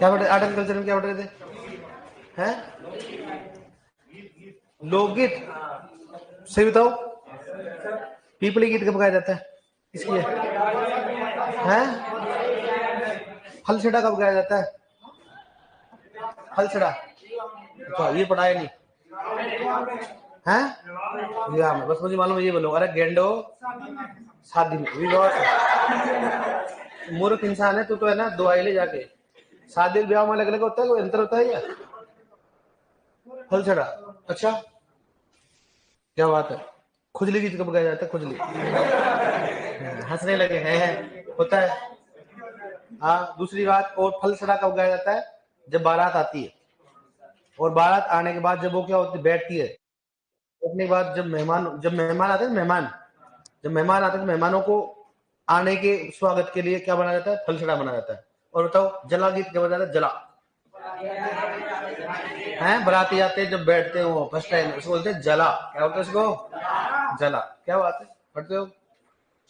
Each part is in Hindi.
क्या पढ़ रहे आर्ट एंड कल्चर में? क्या पढ़ रहे थे? हैं? लोकगीत। सही बताओ, पीपली गीत कब गाया जाता है? किसकी है? फलछड़ा कब गाया जाता है? फलछड़ा अच्छा, ये पढ़ाया नहीं है? विवाह में। बस मुझे मालूम है ये बोलो, अरे गेंडो शादी में। विवाह मूर्ख इंसान है तो है ना, दुआई ले जाके। शादी विवाह में अलग अलग होता है, कोई अंतर होता है क्या? फलछड़ा अच्छा, क्या बात है। खुजली गीत कब गाया जाता है? खुजली हंसने लगे हैं, होता है। हाँ, दूसरी बात, और फलछड़ा कब गाया जाता है? जब बारात आती है, और बारात आने के बाद जब वो क्या होती है, बैठती है, बैठने के बाद जब मेहमान आते हैं, जब मेहमान आते हैं, मेहमानों को आने के स्वागत के लिए क्या बनाया जाता है? फलछड़ा बनाया जाता है। और बताओ, जला गीत क्या बनाया जाता है? जला हैं, बराती आते हैं जब बैठते हो फर्स्ट टाइम, उसको बोलते हैं जला। क्या बोलते हैं उसको? जला। क्या बात है, पढ़ते हो?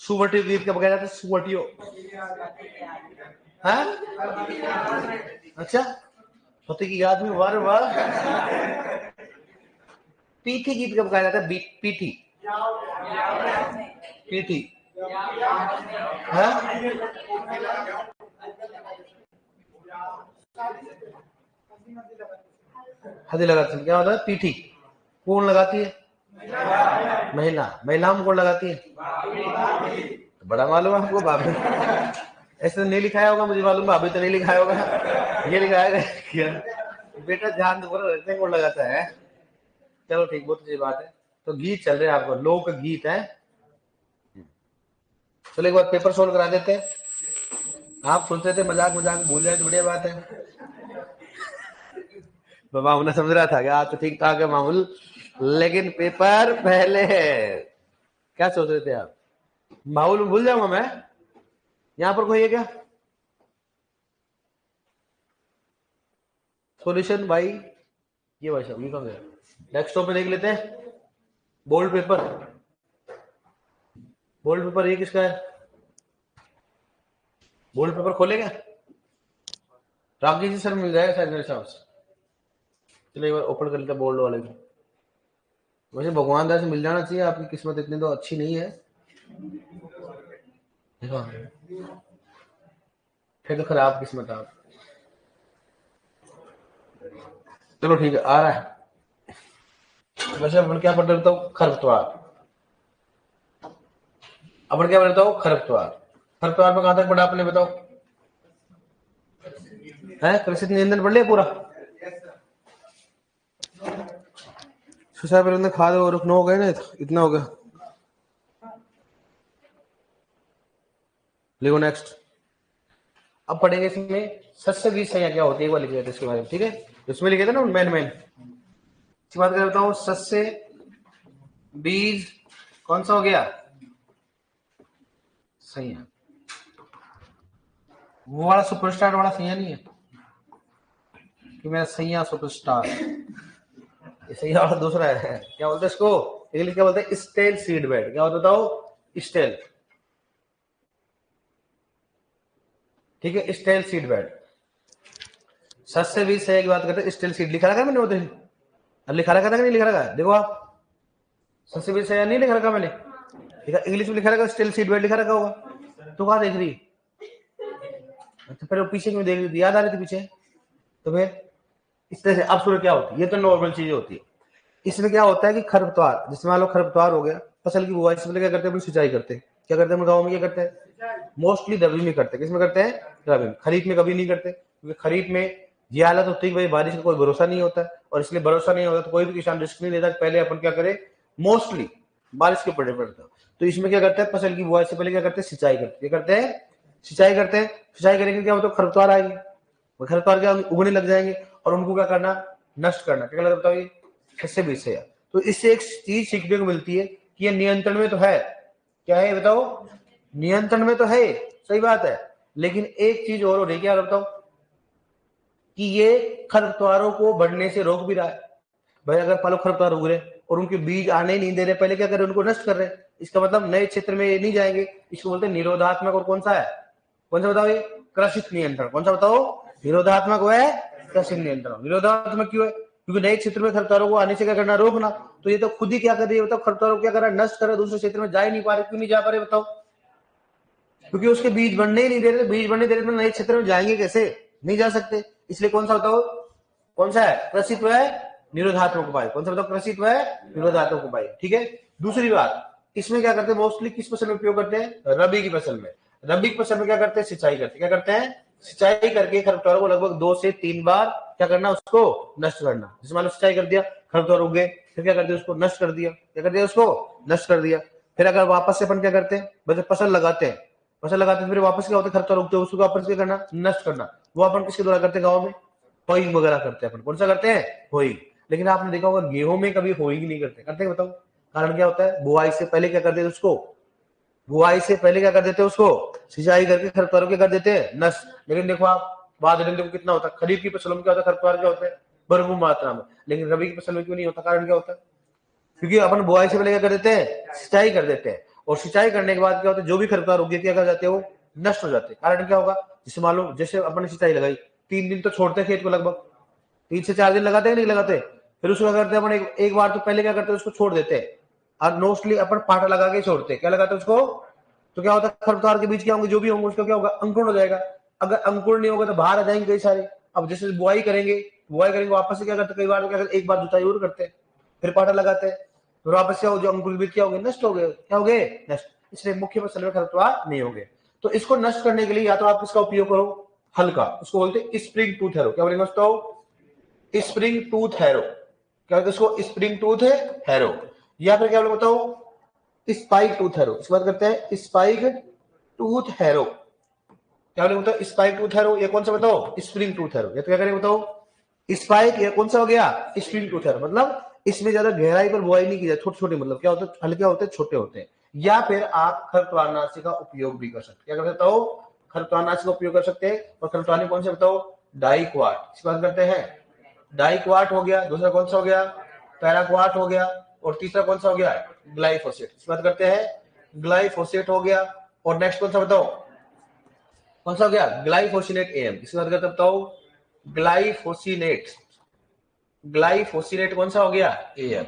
सुवटी गीत कब गाया जाता है? सुवटियो है। अच्छा, पति की याद में वार वार। पीठी गीत कब गाया जाता है? पीठी पीठी है। हल्दी लगाती है, क्या होता है? पीठी कौन लगाती है? महिला में कौन लगाती है? बड़ा मालूम है हमको, भाभी ऐसे नहीं लिखाया होगा, मुझे मालूम, भाभी तो नहीं लिखाया होगा, ये लिखाया क्या? बेटा ध्यान दो, रखने कौन लगाता है? चलो ठीक, बहुत अच्छी बात है। तो गीत चल रहे हैं आपको, लोक गीत है। चलो एक बार पेपर सोल्व करा देते हैं। आप सोचते थे मजाक भूल जाए तो बढ़िया बात है। मामूल ने समझ रहा था क्या? तो ठीक ठाक है मामूल, लेकिन पेपर पहले है। क्या सोच रहे थे आप? माहौल भूल जाऊंगा मैं? यहां पर कोई है क्या? सॉल्यूशन भाई, ये भाई साहब, ये कौन है? डेस्कटॉप पे देख लेते हैं। बोल्ड पेपर, ये किसका है? बोल्ड पेपर खोलेगा? रागी जी सर मिल जाएगा शायद मेरे हिसाब से। चलो एक बार ओपन कर लेते हैं बोल्ड वाले को। वैसे भगवान दास मिल जाना चाहिए, आपकी किस्मत इतनी तो अच्छी नहीं है। देखो, फिर तो खराब किस्मत आप। चलो ठीक है, आ रहा है। वैसे अपन क्या पढ़ रहे हो? खरपतवार। अपन क्या पढ़ रहे हो? खरपतवार। खरपतवार में कहां तक पढ़ा आपने, बताओ? है कृषि नियंत्रण पढ़ लिया पूरा? सुसाय प्रबंधन, खाद और रुकना हो गया ना, इतना हो गया। लिखो नेक्स्ट। अब पढ़ेंगे इसमें सस्य बीज संज्ञा क्या होती है, एक बार लिख लेते इसके बारे में, ठीक है? इसमें लिखे थे ना मैन इसकी बात करता हूँ। सस्य बीज कौन सा हो गया? संज्ञा। वो वाला सुपरस्टार वाला संज्ञा नहीं है कि मेरा संज्ञा सुपरस्टार, ये संज्ञा वाला दूसरा है। क्या बोलते हैं इसको? इंग्लिश क्या बोलते हैं? Stale seed bed. क्या होता है? स्टेल, ठीक है, स्टेल सीड बेड। सस्य बीज संज्ञा की बात करते हैं। स्टेल सीड लिखा रखा मैंने वो दिन, अब लिखा रखा था कि नहीं लिखा रखा? देखो आप, सस्य बीज संज्ञा नहीं लिखा रखा मैंने, इंग्लिश में लिखा रखा स्टेल सीड बेड लिखा रखा होगा। तो कहाँ देख रही? तो फिर पीछे क्यों देख रही थी? याद आ रही थी पीछे? तो फिर इस तरह से अब सूर्य क्या होती है? ये तो नॉर्मल चीजें होती है। इसमें क्या होता है कि खरपतवार, जिसमें मान लो खरपतवार हो गया, फसल की बुआई से पहले क्या करते हैं? सिंचाई करते हैं। क्या करते हैं गाँव में? क्या करते हैं? मोस्टली रबी में करते हैं। किसमें करते हैं? रबी में। खरीफ में कभी नहीं करते, क्योंकि खरीफ में ये हालत होती है कि भाई बारिश का कोई भरोसा नहीं होता, और इसलिए भरोसा नहीं होता तो कोई भी किसान रिस्क नहीं लेता। पहले अपन क्या करें? मोस्टली बारिश के ऊपर डिपेंड करता है। तो इसमें क्या करते हैं? फसल की बुआई से पहले क्या करते हैं? सिंचाई करते हैं। क्या करते हैं? सिंचाई करते हैं। सिंचाई करेंगे क्या होता है? खरपतवार आएंगे, खरपतवार क्या उगने लग जाएंगे, और उनको क्या करना? नष्ट करना। क्या लगता है? इससे भी इससे, तो इससे एक चीज सीखने को मिलती है कि ये नियंत्रण में तो है। क्या है बताओ? नियंत्रण में तो है, सही बात है, लेकिन एक चीज और हो रही है। क्या बताओ? कि ये खरपतवारों को बढ़ने से रोक भी रहा है। भाई अगर फलो खरपतवार उग रहे और उनके बीज आने नहीं दे रहे, पहले क्या कर रहे? उनको नष्ट कर रहे। इसका मतलब नए क्षेत्र में ये नहीं जाएंगे। इसको बोलते हैं निरोधात्मक। और कौन सा है? कौन सा बताओ? ये कृषि नियंत्रण। कौन सा बताओ? निरोधात्मक व प्रसिद्ध नियंत्रण। निरोधात्मक क्यों है? क्योंकि नए क्षेत्र में खरपतवारों को आने से क्या करना, रोकना। तो ये तो खुद ही क्या कर रही है, बताओ, खरपतवारों को क्या कर रहा है, नष्ट कर रहा है, दूसरे क्षेत्र में जा ही नहीं पा रहे। क्यों नहीं जा पा रहे बताओ? क्योंकि उसके बीज बढ़ने ही नहीं दे रहे। बीज बढ़ने दे रहे तो नए क्षेत्र में जाएंगे कैसे, नहीं जा सकते। इसलिए कौन सा बताओ, कौन सा है, कृषित्व है निरोधात्मक उपाय। कौन सा बताओ, कृषित्व है निरोधात्मक उपाय। ठीक है। दूसरी बात, इसमें क्या करते हैं, मोस्टली किस फसल में उपयोग करते हैं, रबी की फसल में। रबी की फसल में क्या करते हैं, सिंचाई करते हैं। क्या करते हैं, सिंचाई करके खरपतवारों को लगभग 2 से 3 बार क्या करना, उसको नष्ट करना। जैसे मान लो सिंचाई कर दिया, खरपतवार उग गए, फिर क्या करते हैं, उसको नष्ट कर दिया। क्या कर दिया, उसको नष्ट कर दिया। फिर अगर वापस से अपन क्या करते हैं, बस फसल लगाते हैं, फसल लगाते हैं, फिर वापस क्या होता है, खरपतवार उगते हैं, उसको वापस क्या करना, नष्ट करना। वो अपन किसके द्वारा करते हैं, गाँव में होइंग वगैरह करते हैं अपन। कौन सा करते हैं, होइंग। लेकिन आपने देखा होगा गेहूं में कभी होइंग नहीं करते। करते हैं बताओ, कारण क्या होता है, बुआई से पहले क्या कर देते उसको, बुआई से पहले क्या कर देते हैं उसको, सिंचाई करके खरपतवारों के कर देते हैं नष्ट। लेकिन देखो आप बाद में देखो कितना होता है, खरीफ की फसलों में क्या होता है, खरपतवार क्या होते हैं भरपूर मात्रा में। लेकिन रबी की फसल में क्यों नहीं होता, कारण क्या होता है, क्योंकि अपन बुआई से पहले क्या कर देते हैं, सिंचाई कर देते हैं। और सिंचाई करने के बाद क्या होता है, जो भी खरपतवार उगे क्या कर जाते हैं, वो नष्ट हो जाते हैं। कारण क्या होगा, जैसे मान लो, जैसे अपन ने सिंचाई लगाई, 3 दिन तो छोड़ते हैं खेत को, लगभग 3 से 4 दिन लगाते हैं, नहीं लगाते। फिर उसको क्या करते हैं अपन, एक बार तो पहले क्या करते हैं, उसको छोड़ देते हैं। और मोस्टली अपन पाटा लगा के छोड़ते हैं। क्या लगाते हैं उसको, तो क्या होता है, खरपतवार के बीच क्या होंगे, जो भी होंगे, उसका क्या होगा, अंकुरण हो जाएगा। अगर अंकुरण नहीं होगा तो बाहर आ जाएंगे कई सारे। अब जैसे बुआई करेंगे, बुआई करेंगे, वापस से क्या करते हैं, कई बार क्या करते हैं, एक बार जुताई और करते हैं, फिर पाटा लगाते हैं, फिर वापस क्या हो, जो अंकुर बीज क्या हो गए, नष्ट हो गए। क्या हो गए, नष्ट। इसलिए मुख्य फसल में खरपतवार नहीं होंगे। तो इसको नष्ट करने के लिए या तो आप इसका उपयोग करो हल्का, उसको बोलते हैं स्प्रिंग टूथ हैरो। क्या बोलेंगे दोस्तों, स्प्रिंग टूथ हैरो। क्या बोलते हैं उसको, स्प्रिंग टूथ हैरो। या फिर क्या बोले बताओ, स्पाइक टूथ हैरो। इसकी बात करते हैं, स्पाइक टूथ हैरो। क्या बोले बताओ, स्पाइक टूथ हैरो। ये कौन सा बताओ, स्प्रिंग टूथ हैरो। ये तो क्या करेंगे बताओ, स्पाइक, ये कौन सा हो गया, स्प्रिंग टूथ हैरो। मतलब इसमें ज्यादा गहराई पर बुआई नहीं की जाती, छोटे छोटे, मतलब क्या होता है, हल्के होते हैं, छोटे होते हैं। या फिर आप खरपतवारनाशी का उपयोग भी कर सकते हैं। क्या कर सकते हो, खरपतवारनाशी का उपयोग कर सकते हैं। और खरपतवारनाशी कौन से बताओ, डाइक्वाट। इसकी बात करते हैं, डाइक्वाट हो गया। दूसरा कौन सा हो गया, पैराक्वाट हो गया। और तीसरा कौन सा हो गया, ग्लाइफोसेट। इसकी बात करते हैं, ग्लाइफोसेट हो गया। और नेक्स्ट कौन सा बताओ, कौन सा हो गया, ग्लाइफोसिनेट एम। इसकी बात करते बताओ, ग्लाइफोसिनेट। ग्लाइफोसिनेट कौन सा हो गया, एम।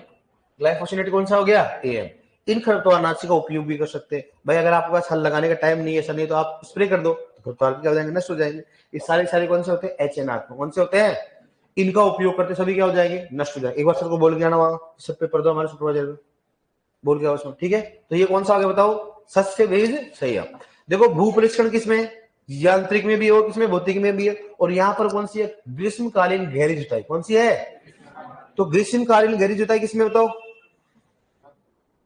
ग्लाइफोसिनेट कौन सा हो गया, एम। इन खरपतवारनाशी का उपयोग भी कर सकते हैं भाई। अगर आपके पास हल लगाने का टाइम नहीं है, ऐसा नहीं, तो आप स्प्रे कर दो, खरपतवार क्या हो जाएंगे, नष्ट हो जाएंगे। ये सारे सारे कौन से होते हैं, एचएनआर। कौन से होते हैं, इनका उपयोग करते सभी क्या हो जाएंगे, नष्ट हो जाएंगे। एक बार सर को बोल के आना, वहां सब पेपर दो हमारे सुपरवाइजर को, बोल के आओ उसमें। ठीक है। तो ये कौन सा आ गया बताओ, सस्य बीज संयम। देखो भू परीक्षण किसमें, यांत्रिक में भी और किसमें, भौतिक में भी है। और यहाँ पर कौन सी है, ग्रीष्मकालीन गहरी जुताई। कौन सी है, तो ग्रीष्मकालीन गहरी जुताई किसमें बताओ,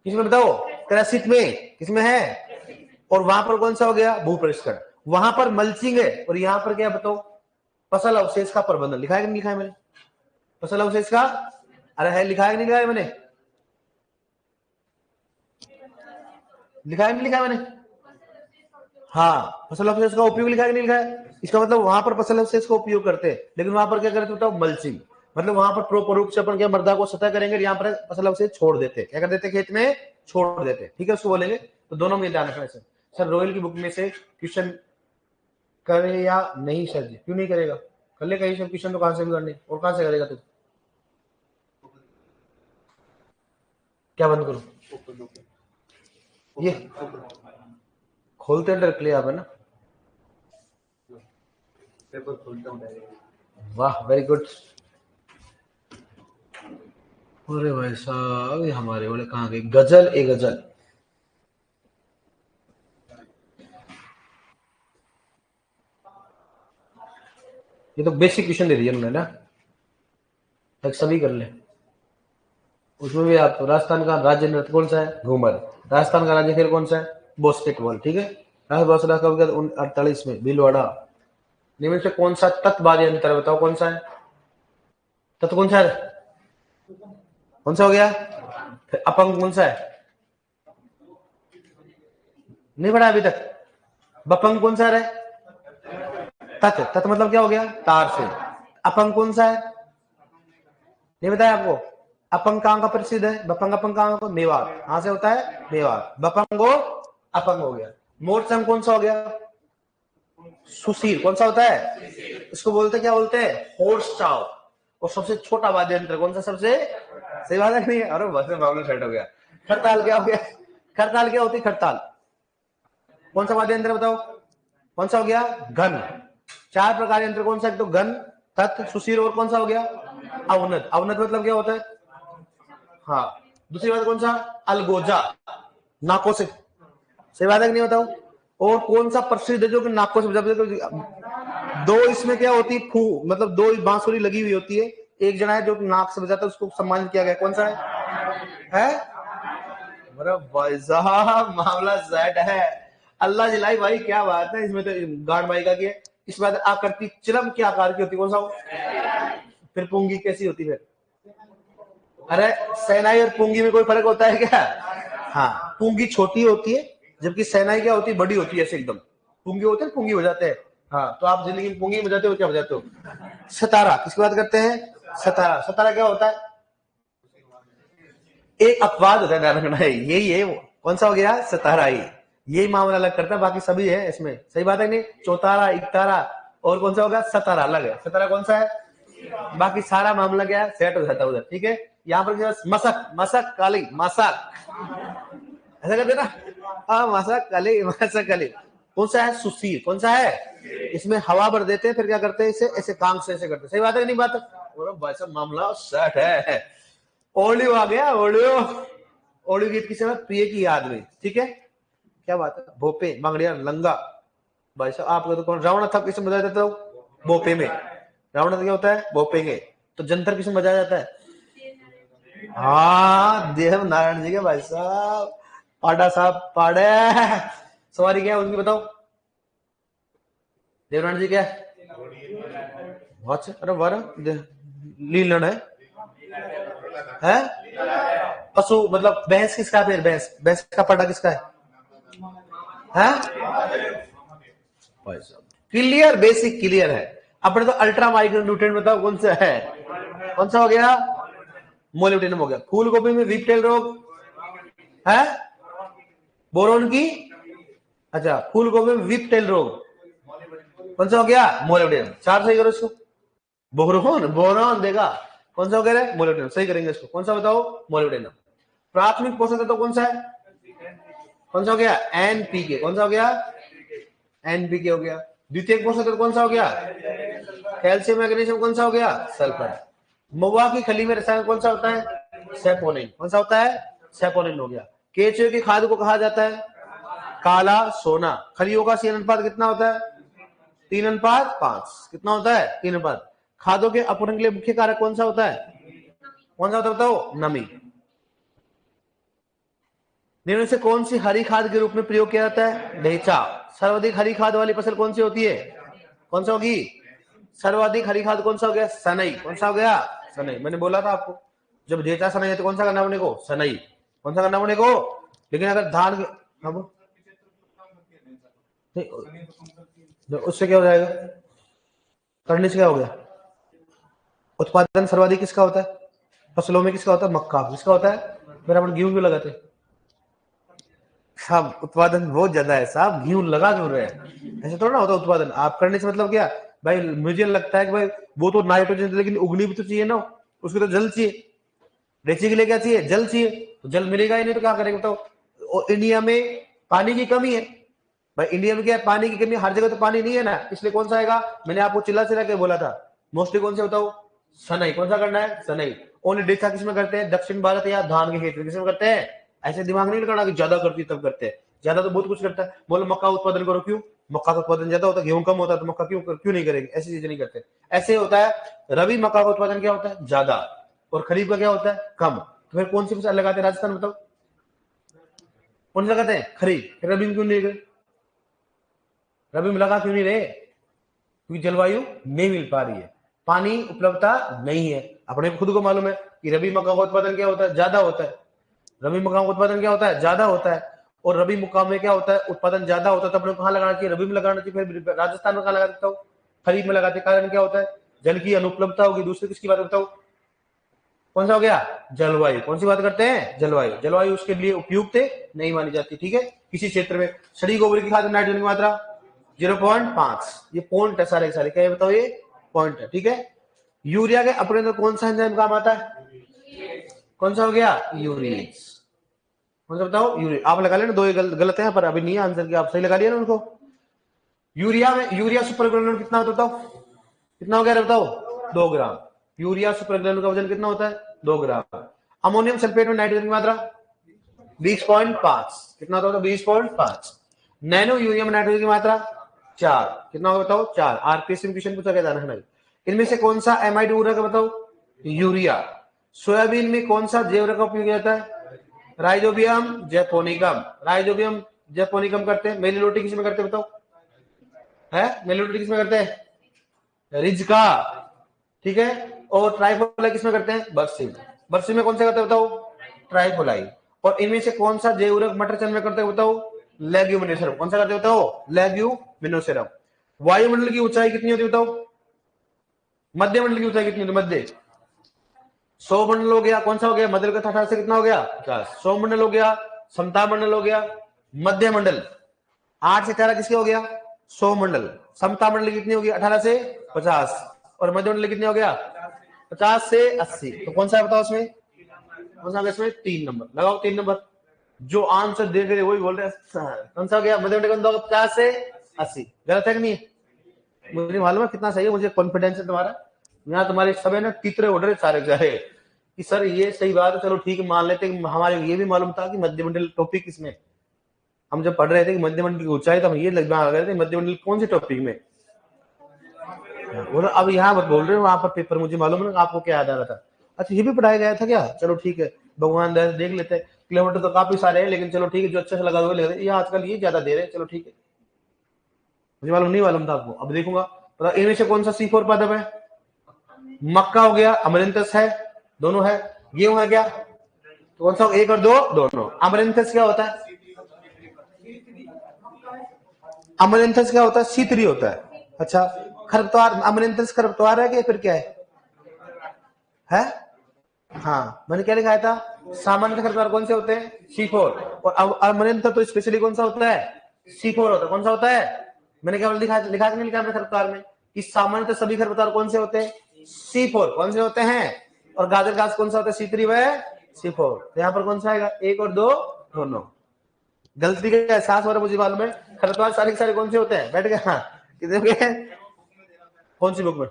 किसमें बताओ, कृषित में, किसमें है। और वहां पर कौन सा हो गया, भू परीक्षण। वहां पर मल्चिंग है, और यहाँ पर क्या बताओ, फसल अवशेष का प्रबंधन। लिखा है कि नहीं लिखा है मैंने, फसल अवशेष का, अरे है, लिखा है कि नहीं लिखा है मैंने, लिखा है नहीं लिखा है मैंने, हाँ, फसल अवशेष का उपयोग लिखा है कि नहीं लिखा है। इसका मतलब वहां पर फसल अवशेष का उपयोग करते हैं, लेकिन वहां पर क्या करते बताओ, मल्चिंग। मतलब वहां पर प्रॉपर रूप से अपन क्या मृदा को सतह करेंगे, यहाँ पर फसल अवशेष छोड़ देते हैं। क्या कर देते हैं, खेत में छोड़ देते हैं। ठीक है, उसको बोलेंगे। तो दोनों में ध्यान रखना सर। रोयल की बुक में से क्वेश्चन करे या नहीं सर जी, क्यों नहीं करेगा, कर ले कहीं से क्वेश्चन, तो कहां से भी करने, और कहां से करेगा तू, क्या बंद करूं, ये खोलते हैं डायरेक्टली आप, है ना, पेपर खोलता हूं। वाह, वेरी गुड। अरे भाई साहब, ये हमारे वाले कहाँ गए, गजल ए गजल। ये तो बेसिक क्वेश्चन दे दिया उन्होंने ना, एक सभी कर ले। उसमें भी आप, राजस्थान का राज्य नृत्य कौन सा है, घूमर। राजस्थान का राज्य खेल कौन सा है, बास्केटबॉल। ठीक है। राष्ट्रभाषा कब गया, 48 में, भीलवाड़ा। निम्न से कौन सा तत्वादी अंतर बताओ, कौन सा है, तत्व कौन सा है, कौन सा हो गया, फिर अपंग कौन सा है, नहीं पढ़ा अभी तक, बपंग कौन सा है, तत्, तत् मतलब क्या हो गया, तार से। अपंग कौन सा है, नहीं बताया आपको। अपंग कहां का प्रसिद्ध है, बपंग अपंग कहां का, मेवाड़। कहां से होता है, मेवाड़। बपंग और अपंग हो गया। मोर संघ कौन सा हो गया, सुशील कौन सा होता है? इसको बोलते क्या बोलते हैं? हॉर्स चाव। और सबसे छोटा वाद्य यंत्र कौन सा सबसे? सही बात है नहीं? अरे बस में प्रॉब्लम सेट हो गया। खड़ताल क्या हो गया? खड़ताल क्या होती है? खड़ताल कौन सा वाद्य यंत्र बताओ? कौन सा हो गया? घन। चार प्रकार यंत्र कौन सा? एक तो घन, तत्, सुशील और कौन सा हो गया? अवनत। अवनत मतलब क्या होता है? हाँ। दूसरी बात कौन सा? अलगोजा, नाकों से। सही बात है कि नहीं बताओ? और कौन सा प्रसिद्ध है जो कि नाकों से बजाते? दो इसमें क्या होती है? फू, मतलब दो बांसुरी लगी हुई होती है। एक जना है जो नाक से बजाता है, उसको सम्मानित किया गया। कौन सा है? मेरा भाई साहब मामला सेट है। अल्लाह जिलाई भाई, क्या बात है। इसमें तो गांड भाई का की है। इस बात आकृति चिलम के आकार की होती है। कौन सा हो? फिर पुंगी कैसी होती है? अरे सेनाई और पुंगी में कोई फर्क होता है क्या? हाँ, पुंगी छोटी होती है, जबकि सेनाई क्या होती है? बड़ी होती है ऐसे एकदम। पुंगी होते हैं, पुंगी बजाते हैं। हाँ, तो आप जिंदगी में पुंगी बजाते हो क्या बजाते हो? सतारा किसकी बात करते हैं? सतारा। सतारा क्या होता है? एक अपवाद होता है, ध्यान रखना है। यही है वो। कौन सा हो गया? सतारा ही। यही मामला अलग करता है, बाकी सभी है इसमें। सही बात है नहीं? चौतारा, इकतारा और कौन सा होगा? सतारा अलग है। सतारा कौन सा है? बाकी सारा मामला क्या है? सेट हो जाता है उधर। ठीक है। यहाँ पर मसक, मसक काली, मसक ऐसा करते ना। हाँ, मसक काली, मसक काली। कौन सा है? सुशील। कौन सा है? इसमें हवा भर देते हैं, फिर क्या करते हैं? इसे ऐसे कांग से ऐसे करते हैं। सही बात है कि नहीं? बात भाई साहब मामला सेट है। ओलियो आ गया, ओलियो। ओलियो गीत किसे में? प्रिय की याद में। ठीक है, क्या बात है? भोपे, मंगड़िया, लंगा। भाई साहब आपको तो कौन? रावण था किसे बजाया जाता है? भोपे में। रावण क्या होता है? भोपे में। तो जंतर किसे बजाया जाता है? हाँ, देव नारायण जी के भाई साहब। पाड़ा साहब, पाड़े। सवारी क्या है उनकी बताओ? देवनारायण जी क्या बहुत? अरे वाह, लीलन है? पशु मतलब भैंस किसका? फिर भैंस, भैंस का पाड़ा किसका है? क्लियर, बेसिक क्लियर है। अपने तो अल्ट्रा माइक्रो न्यूट्रिएंट बताओ कौन सा है? कौन सा हो गया? मोलिब्डेनम हो गया। फूल गोभी में वीपटेल रोग है? बोरोन की। अच्छा, फूल गोभी में वीपटेल रोग कौन सा हो गया? मोलिब्डेनम। चार सही करो इसको। बोरोन, बोरोन देगा। कौन सा हो गया? मोलिब्डेनम। सही करेंगे इसको। कौन सा बताओ? मोलिब्डेनम। प्राथमिक पोषक तत्व कौन सा है? कौन सा हो गया? एनपीके। कौन सा हो गया? एनपीके हो गया। द्वितीयक पोषक तत्व कौन सा हो गया? Calcium, magnesium. कौन सा हो गया? सल्फर। महुआ की खली में रसायन कौन सा होता है? सेपोनिन। कौन सा होता है? सेपोनिन हो गया। केचुए की खाद को कहा जाता है काला सोना। खलियों का सीएन अनुपात कितना होता है? 3:5। कितना होता है? 3:5। खादों के अपघटन के लिए मुख्य कारक कौन सा होता है? कौन सा होता है बताओ? नमी। निम्न से कौन सी हरी खाद के रूप में प्रयोग किया जाता है? ढेंचा। सर्वाधिक हरी खाद वाली फसल कौन सी होती है? कौन सा होगी? सर्वाधिक हरी खाद कौन सा हो गया? सनई। कौन सा हो गया? सनई। मैंने बोला था आपको, जब ढेंचा सनई है तो कौन सा करना अपने को? सनई। कौन सा करना अपने को? लेकिन अगर धान उससे क्या हो जाएगा? करने से क्या हो गया? उत्पादन सर्वाधिक किसका होता है? फसलों में किसका होता है? मक्का। किसका होता है? फिर अपन गेहूं क्यों लगाते साहब? उत्पादन बहुत ज्यादा है साहब, गेहूं लगा क्यों रहे हैं? ऐसे थोड़ा ना होता उत्पादन। आप करने से मतलब क्या भाई? मुझे लगता है कि भाई वो तो नाइट्रोजन, लेकिन उगनी भी तो चाहिए ना, उसको तो जल चाहिए। रेची के लिए क्या चाहिए? जल चाहिए। तो जल मिलेगा ही नहीं तो क्या करेंगे बताओ? और इंडिया में पानी की कमी है भाई। इंडिया में क्या है? पानी की कमी। हर जगह तो पानी नहीं है ना, इसलिए कौन सा आएगा? मैंने आपको चिल्ला चिल्ला के बोला था। मोस्टली कौन से बताओ? सनई। कौन सा करना है? सनई। ओनली डेटा किसमें करते हैं? दक्षिण भारत या धान के खेत में। किसमें करते हैं? ऐसे दिमाग नहीं लगाना कि ज्यादा करती तब करते हैं। ज्यादा तो बहुत कुछ करता है। बोलो मक्का उत्पादन करो, क्यों? मक्का का उत्पादन ज्यादा होता है, गेहूं कम होता है, तो मक्का क्यों नहीं करेंगे? ऐसी चीजें नहीं करते। ऐसे होता है। रबी मक्का का उत्पादन क्या होता है? ज्यादा। और खरीफ का क्या होता है? कम। तो फिर कौन सी फसल लगाते हैं राजस्थान? बताओ कौन सी लगाते हैं? खरीफ। फिर रबी में क्यों नहीं गए? रबी में लगा क्यों नहीं रहे? क्योंकि जलवायु नहीं मिल पा रही है, पानी उपलब्धता नहीं है। अपने खुद को मालूम है कि रबी मक्का का उत्पादन क्या होता है? ज्यादा होता है। रबी मक्का का उत्पादन क्या होता है? ज्यादा होता है। और रबी मक्का में क्या होता है? उत्पादन ज्यादा होता है। तो अपने को कहाँ लगाना चाहिए? रबी में लगाना चाहिए। फिर राजस्थान में कहाँ लगा देता हूँ? खरीफ में लगाते। कारण क्या होता है? जल की अनुपलब्धता होगी। दूसरी किसकी बात बताओ? कौन सा हो गया? जलवायु। कौन सी बात करते हैं? जलवायु। जलवायु उसके लिए उपयुक्त नहीं मानी जाती। ठीक है, किसी क्षेत्र में। सड़ी गोबर की खाद में नाइट्रोजन की मात्रा 0.5। ये पॉइंट है सारे सारे, क्या बताओ ये पॉइंट है, ठीक है। यूरिया के अपने अंदर कौन सा एंजाइम काम आता है, कौन सा हो गया, यूरेज। कौन सा बताओ, यूरिया। आप लगा लेना, दो गलत है पर अभी नहीं आंसर किया, आप सही लगा लिया ना उनको। यूरिया में यूरिया सुपर ग्रेनुलर कितना होता है बताओ, कितना हो गया बताओ, 2 ग्राम। यूरिया सुपर ग्रेनुलर का वजन कितना होता है, 2 ग्राम। अमोनियम सल्फेट में नाइट्रोजन की मात्रा 20.5, कितना होता है 20.5। नैनो यूरिया में नाइट्रोजन की मात्रा 4, कितना होगा बताओ, 4। आरपीएससी में क्वेश्चन पूछा गया था ना। इनमें से कौन सा एमाइड उर्वरक है बताओ, यूरिया। सोयाबीन में कौन सा जैव उर्वरक का उपयोग किया जाता है, राइजोबियम जैपोनिकम। राइजोबियम जैपोनिकम करते हैं। मेलिलोटी किसमें करते हैं बताओ, है मेलिलोटी किसमें करते हैं, रिज का, ठीक है। और ट्राइफोलाई किसमें करते हैं, बर्सी। बर्सी में कौन सा करते हैं बताओ, ट्राइफोलाई। और इनमें से कौन सा जैव उर्वरक मटर चंद में करते हैं बताओ, लेग्यूमिनोसेरम। कौन सा करते हैं बताओ, लेग्यूमिनोसेरम। वायुमंडल की ऊंचाई कितनी होती है बताओ, मध्य मंडल की ऊंचाई कितनी होती है, मध्य। 100 मंडल हो गया, कौन सा हो गया, मध्य का 18 से कितना हो गया, 50। 100 मंडल हो गया, समता मंडल हो गया, मध्य मंडल 8 से 18 किसके हो गया, 100 मंडल। समता मंडल कितनी होगी, 18 से 50। और मध्य मंडल कितनी हो गया, 50 से 80। तो कौन सा बताओ उसमें, कौन सा इसमें, 3 नंबर लगाओ, 3 नंबर। जो आंसर देख रहे वही बोल रहे हैं, कौन सा हो गया, मध्य मंडल 50 से 80। गलत है कि नहीं, मुझे मालूम है कितना सही है, मुझे कॉन्फिडेंस है तुम्हारा। यहाँ तुम्हारे सब है ना तीसरे ऑर्डर सारे सारे कि सर ये सही बात है, चलो ठीक है मान लेते हैं। हमारे ये भी मालूम था कि मध्य मंडल टॉपिक इसमें, हम जब पढ़ रहे थे कि मध्य मंडल की ऊंचाई, तो हम ये लगा रहे थे मध्य मंडल कौन से टॉपिक में। बोलो अब यहाँ पर बोल रहे हो, वहां पर पेपर मुझे मालूम है आपको क्या याद आ रहा था। अच्छा ये भी पढ़ाया गया था क्या, चलो ठीक है, भगवान दया देख लेते हैं। किलोमीटर तो काफी सारे हैं, लेकिन चलो ठीक है, जो अच्छा से लगा हुआ लगा ये आजकल ये ज्यादा दे रहे हैं, चलो ठीक है। मुझे मालूम नहीं मालूम था आपको, अब देखूंगा। इनमें से कौन सा C4 पादप है, मक्का हो गया, अमरिंथस है, दोनों है। गेहूं है क्या, तो कौन सा, 1 और 2 दोनों। अमरिंथस क्या होता है, अमरिंथस क्या होता है, C3 होता है। अच्छा खरपतवार, अमरिंथस खरपतवार है कि फिर क्या है? हाँ मैंने क्या लिखाया था, सामान्य खरपतवार कौन से होते हैं, C4। और अमरिंथस तो स्पेशली कौन सा होता है, C4 होता है। कौन सा होता है, मैंने क्या लिखा लिखा नहीं लिखा खरपतवार में कि सामान्यतः सभी खरपतवार कौन से होते हैं, C4। कौन से होते हैं, और गाजर घास कौन सा होता है, C3 व C4। तो यहाँ पर कौन सा आएगा, 1 और 2 दोनों। गलती का एहसास हो रहा है मुझे मालूम है। खरपतवार सारे के सारे कौन से होते हैं, बैठ गए, हाँ कितने हो गए, कौन सी बुक में,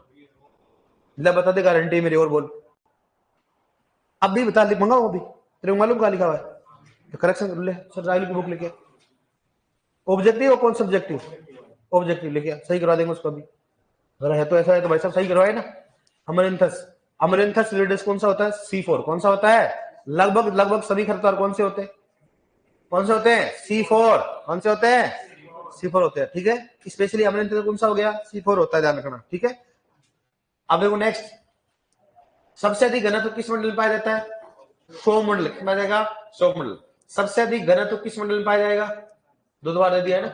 ले बता दे गारंटी मेरी, और बोल अब भी बता, लिख मंगाओ अभी, तेरे को मालूम कहाँ लिखा हुआ है, तो करेक्शन कर ले। सर राइल की बुक लेके, ऑब्जेक्टिव और कौन सब्जेक्टिव, ऑब्जेक्टिव लेके सही करवा देंगे उसको अभी। अगर है तो ऐसा है तो भाई साहब सही करवाए ना। अमरिंथस, अमरिंथस लिडस कौन सा होता है, C4। कौन सा होता है, लगभग लगभग सभी खरपतवार कौन से होते हैं, कौन से होते हैं, C4। कौन से होते हैं, C4 होते हैं, ठीक है। स्पेशली अमरिंथस कौन सा हो गया, C4 होता है, ध्यान रखना, ठीक है। अब देखो नेक्स्ट, सबसे अधिक घनत्व किस मंडल में पाया जाता है, सौरमंडल में पाया जाएगा, सौरमंडल। सबसे अधिक घनत्व किस मंडल में पाया जाएगा, दो बार दे दिया है ना।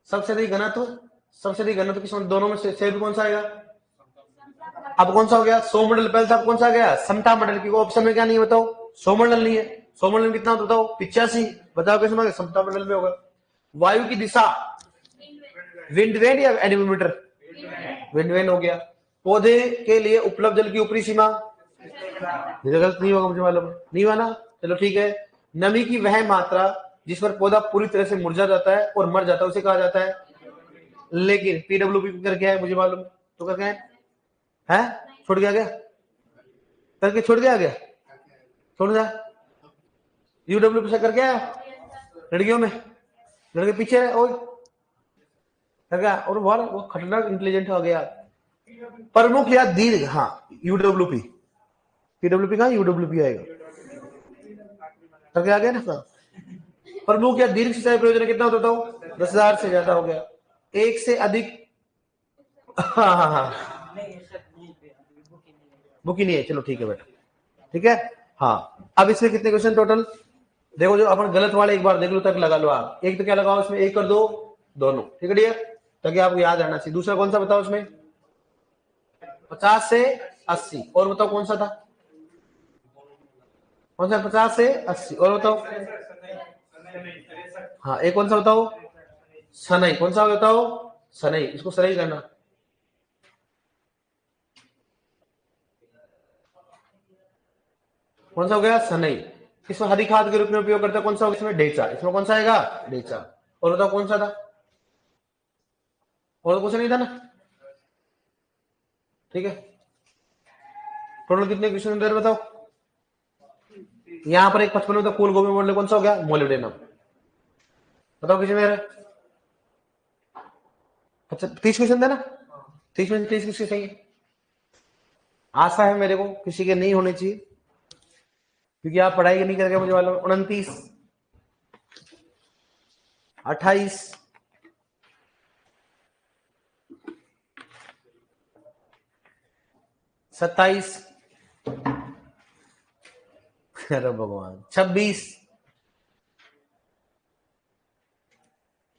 सबसे अधिक घनत्व, सबसे अधिक घनत्व किस मंडल, दोनों में से कौन सा आएगा। अब कौन सा हो गया, सौरमंडल। पहले था कौन सा गया, समता मंडल, की ऑप्शन में क्या नहीं है बताओ, सौरमंडल नहीं है। सौरमंडल में कितना बताओ, 85। बताओ कैसे मांगे, समता मंडल में होगा। वायु की दिशा, विंड वेन या एनीमोमीटर, विंड वेन हो गया। पौधे के लिए उपलब्ध जल की ऊपरी सीमा, गलत नहीं होगा मुझे मालूम, नहीं हुआ ना, चलो ठीक है। नमी की वह मात्रा जिस पर पौधा पूरी तरह से मुरझा जाता है और मर जाता है उसे कहा जाता है, लेकिन PWP करके है मुझे मालूम, तो करके है छोड़ गया, क्या करके छोड़ गया, क्या छोड़ गया, UWP से करके आया लड़कियों में, लड़के पीछे है और वो खतरनाक इंटेलिजेंट हो गया। प्रमुख या दीर्घ, हाँ UWP, PWP का UWP आएगा, करके आ गया ना। प्रमुख या दीर्घ सिंचाई प्रयोजन कितना होता था, 10,000 से ज्यादा हो गया, एक से अधिक। हाँ हाँ हाँ बुक ही नहीं है, चलो ठीक है बेटा, ठीक है। हाँ अब इसमें कितने क्वेश्चन टोटल, देखो जो अपन गलत वाले एक बार देख लो तक लगा लो आप। एक तो क्या लगाओ इसमें, 1 और 2 दोनों, ठीक है डियर, ताकि आपको याद रहना चाहिए। दूसरा कौन सा बताओ उसमें, 50 से 80। और बताओ कौन सा था, कौन सा, 50 से 80। और बताओ, हाँ एक कौन सा बताओ, सनई, कौन सा होता हो? सनई, इसको सनई करना। कौन सा हो गया? सनई। इसमें हरी खाद के रूप में उपयोग करता है, कौन सा होगा इसमें? डेचा। इसमें कौन सा आएगा? डेचा। और बताओ कौन सा था? और कुछ नहीं था ना, ठीक है। टोटल कितने क्वेश्चन दे रहे बताओ? यहाँ पर एक 55 में फूल गोभी मॉडल कौन सा हो गया? मोलिब्डेनम। बताओ किसी मेरे। अच्छा 30 क्वेश्चन देना, 30 में 30 किसके सही है? आशा है मेरे को किसी के नहीं होने चाहिए, क्योंकि आप पढ़ाई नहीं करके मुझे मालूम। 29, 28, 27, अरे भगवान, 26,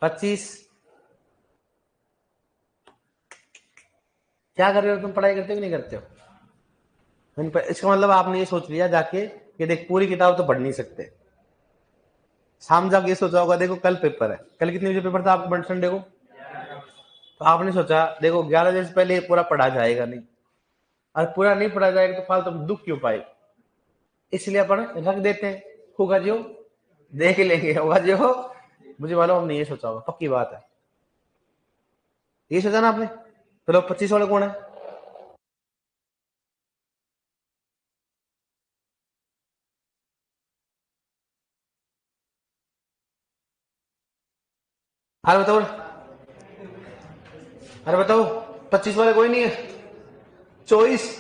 25। क्या कर रहे हो तुम? पढ़ाई करते हो कि नहीं करते हो? इसका मतलब आपने ये सोच लिया जाके कि देख पूरी किताब तो पढ़ नहीं सकते। शाम जाके ये सोचा होगा देखो कल पेपर है, कल कितने बजे पेपर था आपको संडे को? तो आपने सोचा देखो 11 बजे से पहले ये पूरा पढ़ा जाएगा नहीं, और पूरा नहीं पढ़ा जाएगा तो फालतू तो दुख क्यों पाए, इसलिए अपन रख देते हैं। होगा जो देख लेंगे, होगा जो। मुझे मालूम हमने ये सोचा होगा, पक्की बात है। ये सोचा ना आपने? चलो 25 वाले कौन है? अरे बताओ, अरे बताओ 25 वाले कोई नहीं है? चॉइस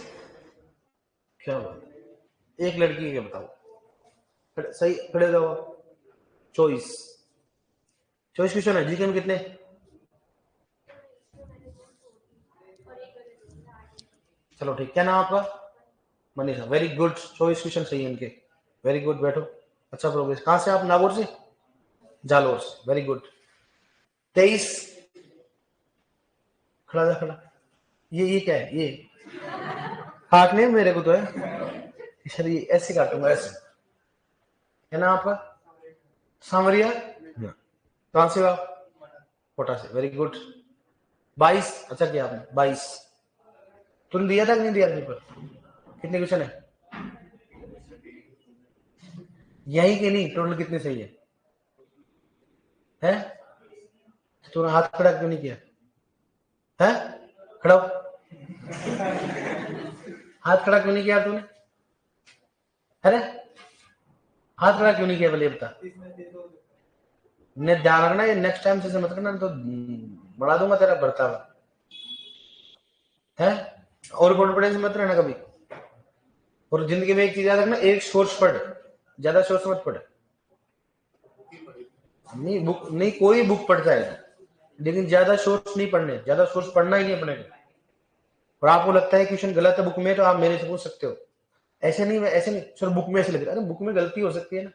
क्या बात है? एक लड़की के बताओ, सही खड़े हो जाओ। चॉइस, चॉइस क्वेश्चन है जीके में कितने? चलो ठीक, क्या नाम आपका? Manisha, very good. Choice question सही है इनके, वेरी गुड। बैठो, अच्छा प्रोग्रेस। कहाँ से आप? नागौर से? जालोर से, वेरी गुड। 23, खड़ा जा खड़ा। ये क्या है? ये काटने मेरे को तो है सर, ये ऐसे काटूंगा ऐसे। क्या नाम आपका? सांवरिया। कहाँ से हो आप? कोटा से, वेरी गुड। 22, अच्छा किया आपने 22। तुमने दिया था कि नहीं दिया पेपर? कितने क्वेश्चन है? यही के नहीं, टोटल कितने सही है? हैं? तूने हाथ खड़ा क्यों नहीं किया? है? खड़ा हो। हाथ खड़ा क्यों नहीं किया तूने? अरे हाथ खड़ा क्यों नहीं किया पहले बता। ने ध्यान रखना, ये नेक्स्ट टाइम से मत करना तो बढ़ा दूंगा तेरा बढ़ता हुआ है। और कॉन्फिडेंस मत रहना कभी। और जिंदगी में एक चीज याद रखना, एक सोर्स पढ़, ज्यादा सोर्स मत पढ़। नहीं बुक नहीं, कोई बुक पढ़ता है, लेकिन ज्यादा सोर्स नहीं पढ़ने, ज्यादा सोर्स पढ़ना ही नहीं अपने को। और आपको लगता है क्वेश्चन गलत है बुक में, तो आप मेरे से पूछ सकते हो। ऐसे नहीं, ऐसे नहीं सर बुक में ऐसे लिख रहा है, बुक में गलती हो सकती है ना।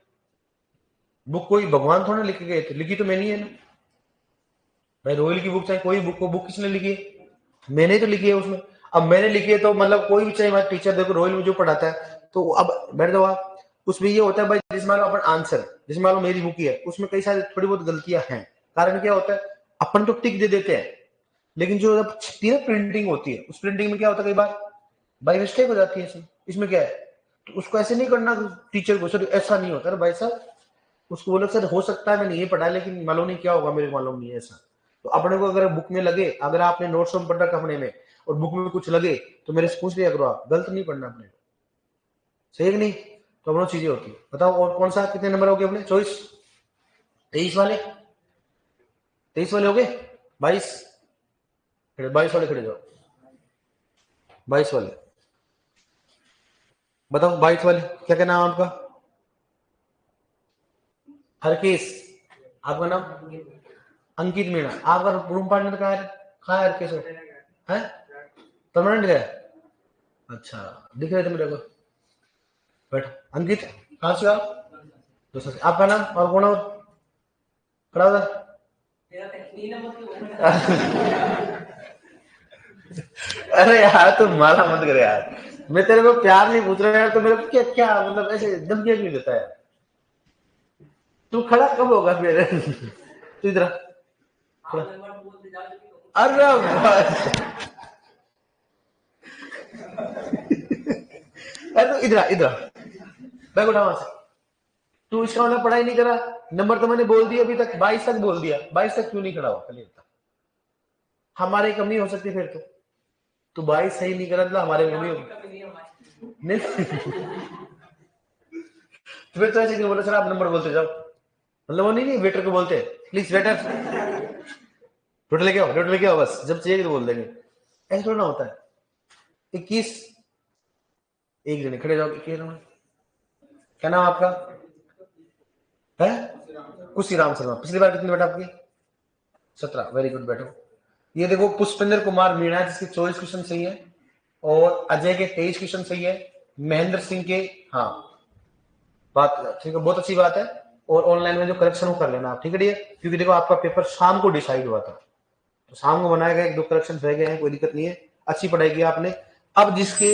बुक कोई भगवान थोड़ा लिख के गए थे, लिखी तो मैंने है ना भाई। रोयल की बुक चाहे कोई बुक को, बुक किसने लिखी है? मैंने तो लिखी है उसमें। अब मैंने लिखी है तो मतलब कोई भी चाहे हमारा टीचर देखो रोयल में जो पढ़ाता है, तो अब बैठ जाओ आप। उसमें ये होता है भाई, जिस मान लो अपन आंसर, जिस मान लो मेरी बुक ही है, उसमें कई सारी थोड़ी बहुत गलतियां हैं। कारण क्या होता है, अपन तो टिक दे देते हैं, लेकिन जो जब छिपती है प्रिंटिंग होती है, उस प्रिंटिंग में क्या होता है कई बार बाई मिस्टेक हो जाती है। इसमें क्या है, तो उसको ऐसे नहीं करना टीचर को, सर ऐसा नहीं होता भाई साहब। उसको बोलो सर हो सकता है मैंने ये पढ़ा, लेकिन मालूम नहीं क्या होगा, मेरे को मालूम नहीं है ऐसा। तो अपने को अगर बुक में लगे, अगर आपने नोट्स में पढ़ रखा अपने में और बुक में कुछ लगे, तो मेरे से पूछ लिया करो, आप गलत नहीं पढ़ना अपने को, सही है कि नहीं? तो अपनी चीजें होती है। बताओ और कौन सा, कितने नंबर हो गए अपने? चॉइस 23 वाले, 23 वाले हो गए। 22, 22 वाले खड़े जाओ। 22 वाले बताओ, 22 वाले क्या क्या नाम आपका? हरकेश। आपका नाम? अंकित मीणा। आपका रूम पार्टनर कहाँ है? कहाँ है हरकेश? है परमानेंट गया? अच्छा, दिख रहे थे मेरे को। बैठ। अंकित, कहाँ से आप? दूसरा से। आपका नाम और कौन और खड़ा उधर? अरे यार तुम मारा मत करे यार, मैं तेरे को प्यार नहीं पूछ रहा यार, तो मेरे को क्या क्या मतलब ऐसे धमकियां क्यों देता है? तू खड़ा कब होगा फिर? तू इधर आ। अरे तो इधर इधर बैग उठा वहां से। तू इसका मतलब पढ़ाई नहीं करा, नंबर तो मैंने बोल दिया अभी तक 22 तक बोल दिया, 22 तक क्यों नहीं खड़ा हुआ पहले बता। हमारे कम नहीं हो सकती फिर तो 22 सही नहीं करा तो हमारे में नहीं होगी नहीं। तो फिर तो ऐसे क्यों बोले सर आप नंबर बोलते जाओ, मतलब वो नहीं वेटर को बोलते प्लीज वेटर रोटी लेके आओ, रोटी लेके आओ, बस जब चाहिए तो बोल देंगे, ऐसा थोड़ा ना होता है। 21 एक जने खड़े जाओ, क्या नाम आपका है? कुशी राम शर्मा। पिछली बार कितने बेटा आपकी? 17। वेरी गुड बैठो। ये देखो पुष्पेंद्र कुमार मीणा जिसके 24 क्वेश्चन सही है, और अजय के 23 क्वेश्चन सही है, महेंद्र सिंह के, हाँ बात ठीक है, बहुत अच्छी बात है। और ऑनलाइन में जो करेक्शन वो कर लेना आप, ठीक है डियर, क्योंकि देखो आपका पेपर शाम को डिसाइड हुआ था, तो शाम को बनाया गया, 1-2 करेक्शन रह गए हैं, कोई दिक्कत नहीं है, अच्छी पढ़ाई की आपने। अब जिसके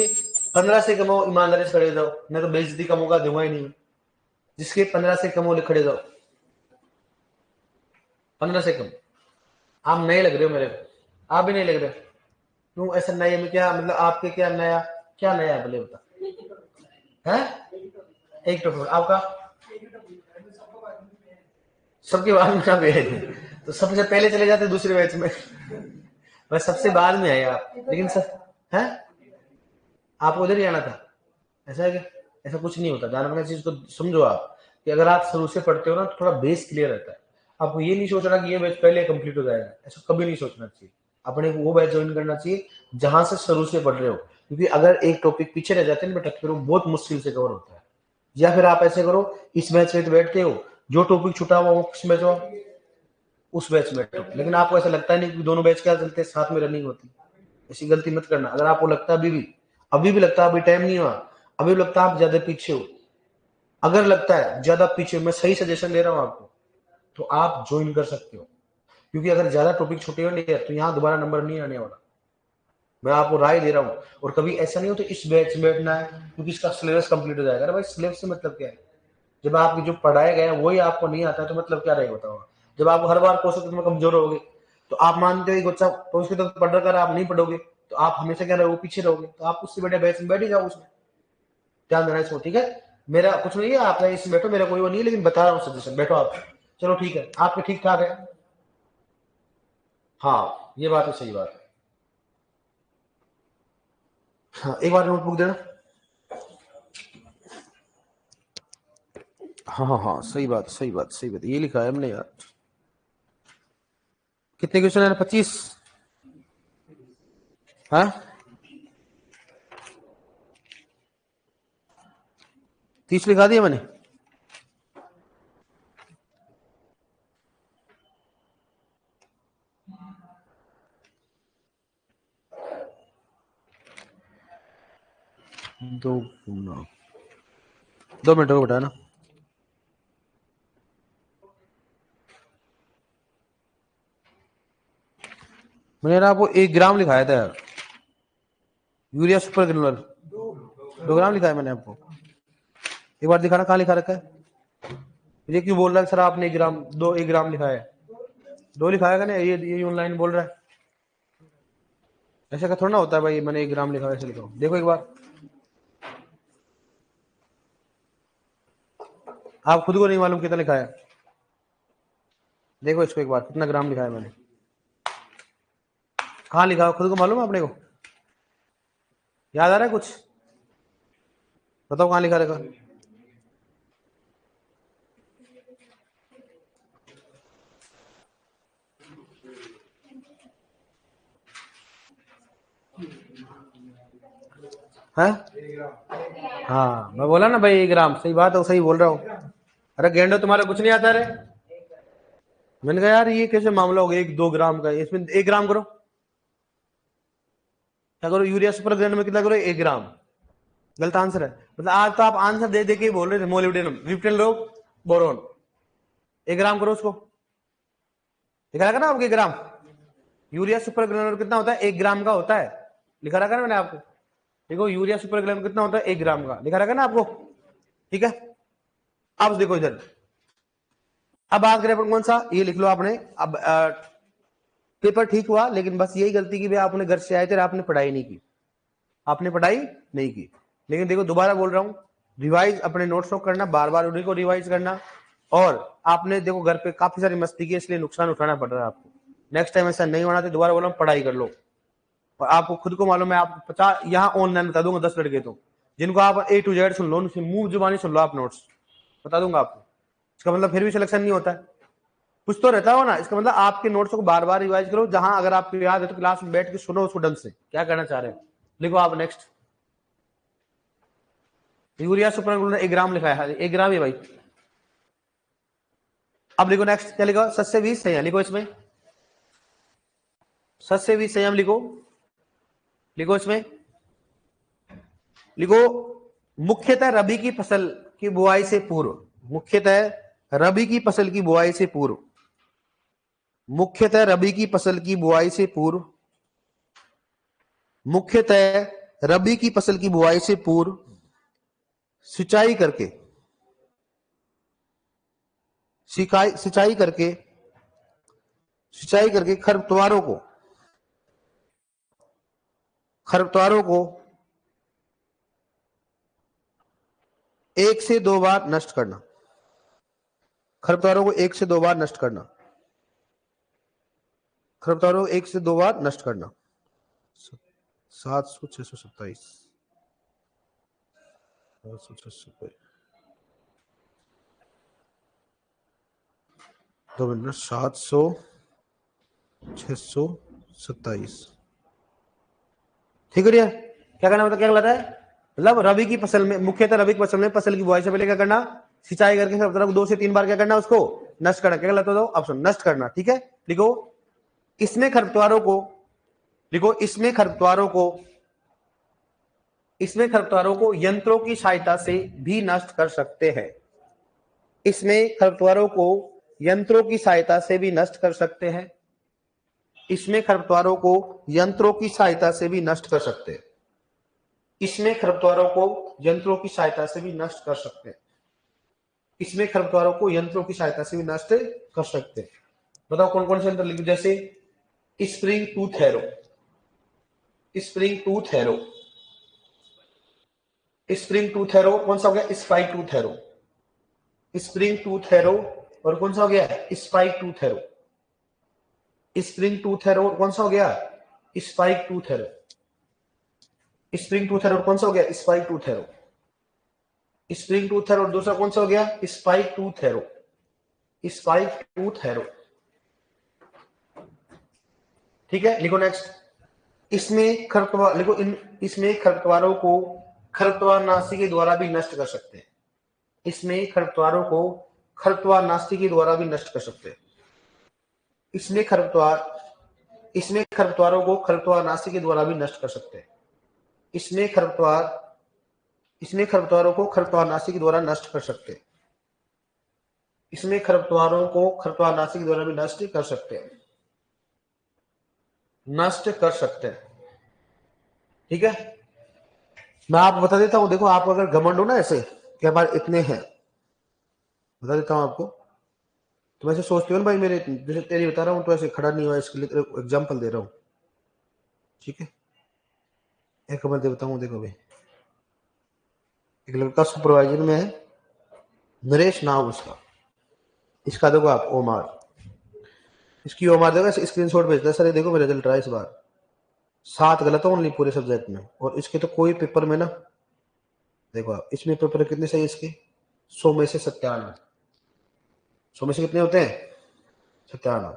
15 से कम हो ईमानदारी से खड़े जाओ, मैं तो बेइज्जती का मौका दूंगा ही नहीं। जिसके 15 से कम हो खड़े जाओ, 15 से कम। आप नए लग रहे हो मेरे को, आप भी नहीं लग रहे क्यों ऐसा नए में? क्या मतलब आपके क्या नया, क्या नया है बोले बता है? एक टॉपिक आपका सबके बाद में आप तो सबसे पहले चले जाते दूसरे बैच में। मैं सबसे बाद में आया आप, लेकिन सर है आपको उधर ही आना था, ऐसा है क्या? ऐसा कुछ नहीं होता, जानना चीज को समझो आप, कि अगर आप शुरू से पढ़ते हो ना तो थोड़ा बेस क्लियर रहता है। आपको ये नहीं सोचना कि ये बैच पहले कंप्लीट हो जाएगा, ऐसा कभी नहीं सोचना चाहिए। अपने को वो बैच ज्वाइन करना चाहिए जहां से शुरू से पढ़ रहे हो, क्योंकि अगर एक टॉपिक पीछे रह जाते हैं बेटा फिर वो बहुत मुश्किल से कवर होता है। या फिर आप ऐसे करो, इस बैच में तो बैठते हो, जो टॉपिक छुटा हुआ वो किस बैच हो, उस बैच में बैठो। लेकिन आपको ऐसा लगता है नहीं कि दोनों बैच क्या चलते हैं, साथ में रनिंग होती, ऐसी गलती मत करना। अगर आपको लगता है अभी भी लगता है अभी टाइम नहीं हुआ, अभी भी लगता है आप ज्यादा पीछे हो, अगर लगता है ज्यादा पीछे, मैं सही सजेशन दे रहा हूं आपको, तो आप ज्वाइन कर सकते हो, क्योंकि अगर ज्यादा टॉपिक छूटे होंगे तो यहाँ दोबारा नंबर नहीं आने वाला। मैं आपको राय दे रहा हूँ, और कभी ऐसा नहीं हो तो इस बैच में बैठना है क्योंकि इसका सिलेबस कंप्लीट हो जाएगा। अरे भाई सिलेबस से मतलब क्या है? जब आपकी जो पढ़ाया गया है वही आपको नहीं आता है तो मतलब क्या रहेगा बताओ? जब आपको हर बार क्वेश्चन में कमजोर होगे, तो आप मानते हो एक बच्चा तो उसके तो पढ़ कर आप नहीं पढ़ोगे, तो आप हमेशा क्या रहोगे, पीछे रहोगे, तो आप उससे बड़े बैच में बैठ ही जाओ उसमें। ध्यान देना इसको, ठीक है? मेरा कुछ नहीं है, आप इसमें बैठो, मेरा कोई वो नहीं है, लेकिन बता रहा हूँ सजेशन, बैठो आप। चलो ठीक है, आपके ठीक ठाक है, हाँ ये बात तो सही बात है। हाँ एक बार नोटबुक देना। हाँ हाँ हाँ सही बात सही बात सही बात, ये लिखा है हमने यार। कितने क्वेश्चन है? 25। हाँ 30 लिखा दिया मैंने। दो 2 मिनट को बताया ना। मैंने ना आपको 1 ग्राम लिखाया था यार, यूरिया सुपर ग्रेनुलर 2 ग्राम लिखा है मैंने आपको। एक बार दिखाना कहाँ लिखा रखा है? ये क्यों बोल रहा है सर आपने 1 ग्राम 1 ग्राम लिखा है? 2 लिखाएगा ना, ये ऑनलाइन बोल रहा है, ऐसा का थोड़ा ना होता है भाई, मैंने 1 ग्राम लिखा है ऐसे लिखा। देखो एक बार, आप खुद को नहीं मालूम कितना लिखा है? देखो इसको एक बार, कितना ग्राम लिखा है मैंने, कहाँ लिखा है खुद को मालूम है अपने को? याद आ रहा है कुछ? बताओ कहाँ लिखा रखा? है? हाँ मैं बोला ना भाई 1 ग्राम, सही बात है, सही बोल रहा हूँ। अरे गेंडो तुम्हारा कुछ नहीं आता रे। मैंने कहा यार ये कैसे मामला हो गया 1-2 ग्राम का, इसमें 1 ग्राम करो, क्या करो, यूरिया सुपर ग्रेन में कितना करो, 1 ग्राम। गलत आंसर है, मतलब आज तो आप आंसर दे दे के बोल रहे थे, मोलिब्डेनम विप्टन लो बोरोन, 1 ग्राम करो उसको, लिखा रखा ना आपको 1 ग्राम। यूरिया सुपर ग्रेनुलर कितना होता है? 1 ग्राम का होता है, लिखा रखा ना मैंने आपको। देखो यूरिया सुपर ग्रेनुलर कितना होता है? 1 ग्राम का, लिखा रखा ना आपको, ठीक है? अब देखो इधर, अब आगे कौन सा, ये लिख लो आपने। अब पेपर ठीक हुआ, लेकिन बस यही गलती की भाई आपने घर से आए थे, आपने पढ़ाई नहीं की, आपने पढ़ाई नहीं की। लेकिन देखो दोबारा बोल रहा हूँ, रिवाइज अपने नोट्स को करना, बार बार उन्हीं को रिवाइज करना। और आपने देखो घर पे काफी सारी मस्ती की, इसलिए नुकसान उठाना पड़ रहा है आपको। नेक्स्ट टाइम ऐसा नहीं होना चाहिए। दोबारा बोल रहा हूँ, पढ़ाई कर लो। और आपको खुद को मालूम है, आप 50 यहाँ ऑनलाइन बता दूंगा 10 लड़के तो, जिनको आप A to Z सुन लो, मुंह जुबानी सुन लो आप, नोट्स बता दूंगा आपको। इसका मतलब फिर भी सिलेक्शन नहीं होता है, कुछ तो रहता हो ना। इसका मतलब आपके नोट्स को बार बार रिवाइज करो, जहां अगर आपको याद है तो क्लास में बैठ के सुनो उसको ढंग से, क्या करना चाह रहे हैं लिखो आप। नेक्स्ट, यूरिया सुपर 1 ग्राम लिखा है, 1 ग्राम ही भाई। अब लिखो नेक्स्ट, क्या लिखो, सस्य बीज संयम लिखो, इसमें सस्य बीज संयम लिखो, लिखो इसमें, लिखो मुख्यतः रबी की फसल की बुआई से पूर्व, मुख्यतः रबी की फसल की बुआई से पूर्व, मुख्यतः रबी की फसल की बुआई से पूर्व, मुख्यतः रबी की फसल की बुआई से पूर्व सिंचाई करके, सिंचाई करके, सिंचाई करके खरपतवारों को, खरपतवारों को 1 से 2 बार नष्ट करना, खरपतवारों को 1 से 2 बार नष्ट करना, खरपतवारों को 1 से 2 बार नष्ट करना। 700 627 2 मिनट, 700 627, ठीक है यार। क्या करना, मतलब क्या गलत है, मतलब रबी की फसल में, मुख्यतः रबी की फसल में फसल की बुआई से पहले क्या करना, सिंचाई करके सब तरफ 2 से 3 बार क्या करना, उसको नष्ट करना। क्या गलत हो, ऑप्शन नष्ट करना, ठीक है। लिखो इसमें खरपतवारों को, लिखो इसमें खरपतवारों को, इसमें खरपतवारों को यंत्रों की सहायता से भी नष्ट कर सकते हैं, इसमें खरपतवारों को यंत्रों की सहायता से भी नष्ट कर सकते हैं, इसमें खरपतवारों को यंत्रों की सहायता से भी नष्ट कर सकते हैं, इसमें खरपतवारों को यंत्रों की सहायता से भी नष्ट कर सकते हैं, इसमें खरपतवारों को यंत्रों की सहायता से भी नष्ट कर सकते हैं। बताओ कौन कौन से यंत्र लिखे, जैसे spring tooth harrow, spring tooth harrow, spring tooth harrow, कौन सा हो गया, spike tooth harrow, spring tooth harrow, और कौन सा हो गया, spike tooth harrow, spring tooth harrow, कौन सा हो गया, spike tooth harrow, spring tooth harrow, कौन सा हो गया, spike tooth harrow, spring tooth harrow, और दूसरा कौन सा हो गया, spike tooth harrow, spike tooth harrow, ठीक है। लिखो नेक्स्ट, इसमें खरपतवार, लिखो इसमें खरपतवारों को खरपतवार नाशी के द्वारा भी नष्ट कर सकते हैं, इसमें खरपतवारों को खरपतवार नाशी के द्वारा भी नष्ट कर सकते हैं, इसमें खरपतवार, इसमें खरपतवारों को खरपतवार नाशी के द्वारा भी नष्ट कर सकते हैं, इसमें खरपतवार, इसमें खरपतवारों को खरपतवार नाशी के द्वारा नष्ट कर सकते हैं, इसमें खरपतवारों को खरपतवार नाशी के द्वारा भी नष्ट कर सकते हैं, नष्ट कर सकते हैं, ठीक है। मैं आपको बता देता हूं, देखो आप अगर घमंड हो ना ऐसे कि हमारे इतने हैं, बता देता हूं आपको, तुम ऐसे सोचते हो ना भाई मेरे, जैसे तेरी बता रहा हूँ तो ऐसे खड़ा नहीं हुआ, इसके लिए एग्जाम्पल दे रहा हूँ, ठीक है। एक मैं देता हूँ, देखो भाई एक लड़का सुपरवाइजर में है, नरेश नाम उसका, इसका देखो आप ओमार, इसकी ओमार देखो, स्क्रीनशॉट भेजता है, सर ये देखो मेरा रिजल्ट रहा इस बार 7 गलत है ओनली पूरे सब्जेक्ट में, और इसके तो कोई पेपर में ना, देखो आप इसमें पेपर कितने सही इसके, 100 में से 97, 100 में से कितने होते हैं, 97।